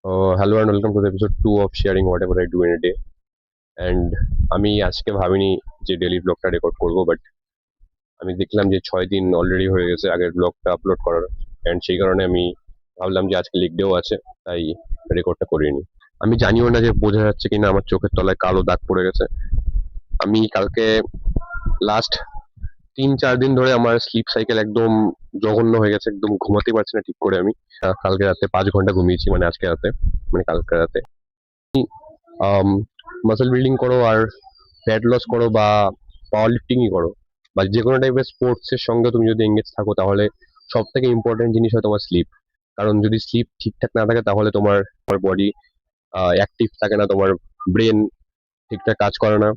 Hello and welcome to the episode 2 of sharing whatever I do in a day. And আমি আজকে ভাবিনি যে daily ব্লগটা record করব, বাট আমি দেখলাম যে 6 দিন অলরেডি হয়ে গেছে আগের ব্লগটা আপলোড করার, অ্যান্ড সেই কারণে আমি ভাবলাম যে আজকে লিগ ডেও আছে, তাই রেকর্ডটা করিয়ে নিই। আমি জানিও না যে বোঝা যাচ্ছে কিনা আমার চোখের তলায় কালো দাগ পড়ে গেছে। আমি কালকে লাস্ট 3-4 দিন ধরে আমার স্লিপ সাইকেল একদম জঘন্য হয়ে গেছে, একদম ঘুমাতে পারছি না ঠিক করে। আমি কালকে রাতে 5 ঘন্টা ঘুমিয়েছি, মানে আজকে রাতে, মানে কালকে রাতে। মাসল বিল্ডিং করো আর ফ্যাট লস করো বা পাওয়ার লিফটিংই করো বা যে কোনো টাইপের স্পোর্টস এর সঙ্গে তুমি যদি এঙ্গেজ থাকো, তাহলে সব থেকে ইম্পর্টেন্ট জিনিস হয় তোমার স্লিপ। কারণ যদি স্লিপ ঠিকঠাক না থাকে, তাহলে তোমার তোমার বডি অ্যাক্টিভ থাকে না, তোমার ব্রেন ঠিকঠাক কাজ করে না,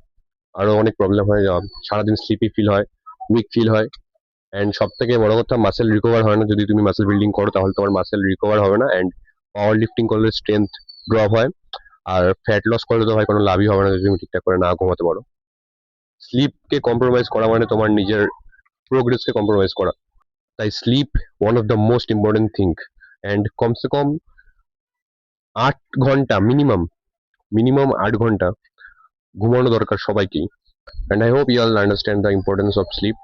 আরো অনেক প্রবলেম হয়। সারাদিন স্লিপি ফিল হয়, উইক ফিল হয়, অ্যান্ড সব থেকে বড় কথা মাসেল রিকভার হয় না। যদি তুমি মাসেল বিল্ডিং করো, তাহলে তোমার মাসেল রিকভার হবে না, অ্যান্ড পাওয়ার লিফটিং করলে স্ট্রেংথ ড্রপ হয়। আর ফ্যাট লস করলে তো ভাই কোনো লাভই হবে না যদি তুমি ঠিকঠাক করে না ঘুমাতে পারো। স্লিপকে কম্প্রোমাইজ করা মানে তোমার নিজের প্রোগ্রেসকে কম্প্রোমাইজ করা। তাই sleep one of the most important thing, and কমসে কম 8 ঘন্টা মিনিমাম, মিনিমাম 8 ঘন্টা ঘুমানো দরকার সবাইকেই। And I hope you all understand the importance of sleep.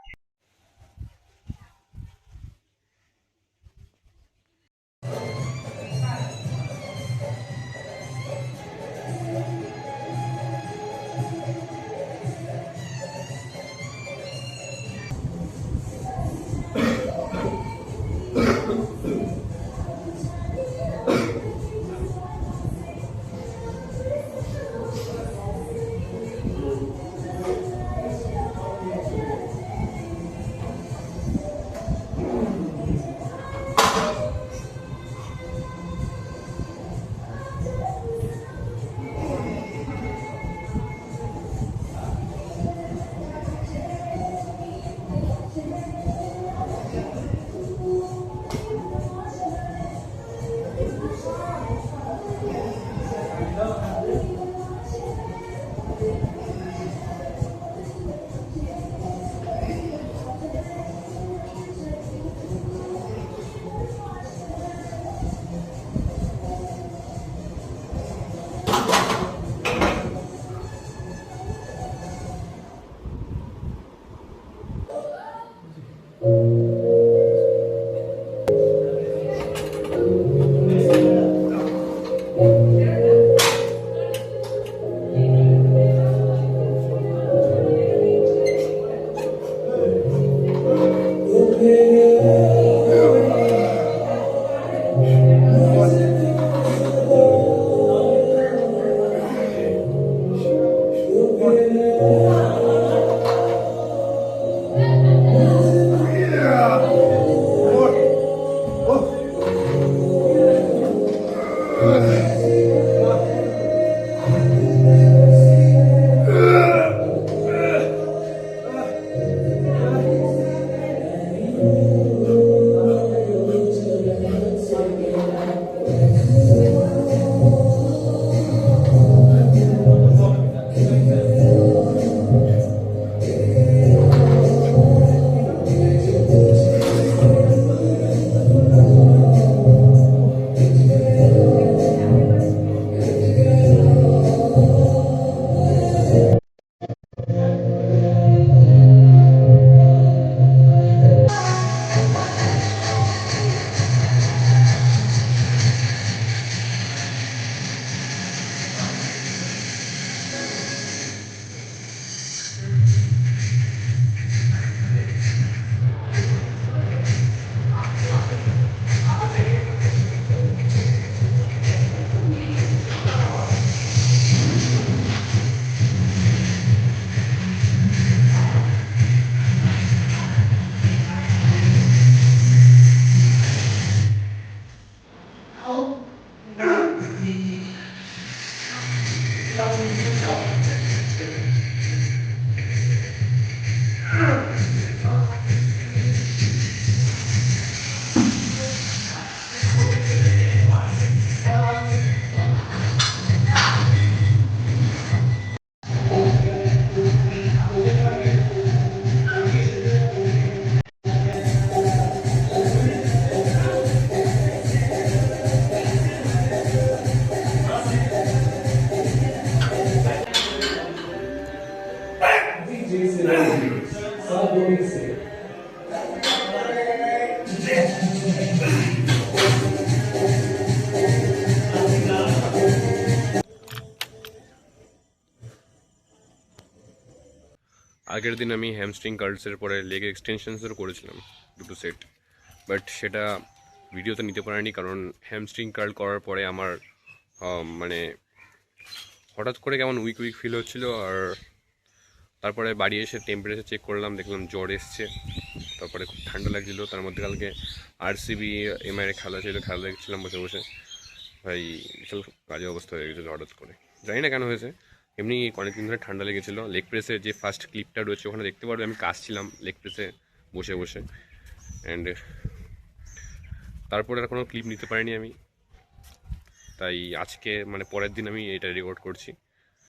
আগের দিন আমি হ্যামস্ট্রিং কার্লসের পরে লেগ এক্সটেনশনসেরও করেছিলাম দুটো সেট, বাট সেটা ভিডিওতে নিতে পারিনি কারণ হ্যামস্ট্রিং কার্ল করার পরে আমার মানে হঠাৎ করে কেমন উইক উইক ফিল হচ্ছিলো। আর তারপরে বাড়ি এসে টেম্পারেচার চেক করলাম, দেখলাম জ্বর এসছে, তারপরে খুব ঠান্ডা লাগছিলো। তার মধ্যে কালকে আরসিবি এমআইয়ের খেলা ছিল, খেলা দেখছিলাম বসে বসে, ভাই বিশাল বাজে অবস্থা হয়ে গেছিলো হঠাৎ করে, জানি না কেন হয়েছে। এমনি অনেকদিন ধরে ঠান্ডা লেগেছিলো। লেগ প্রেসের যে ফার্স্ট ক্লিপটা রয়েছে ওখানে দেখতে পারবে আমি কাশছিলাম লেগ প্রেসে বসে বসে, অ্যান্ড তারপরে আর কোনো ক্লিপ নিতে পারিনি আমি। তাই আজকে মানে পরের দিন আমি এটা রেকর্ড করছি।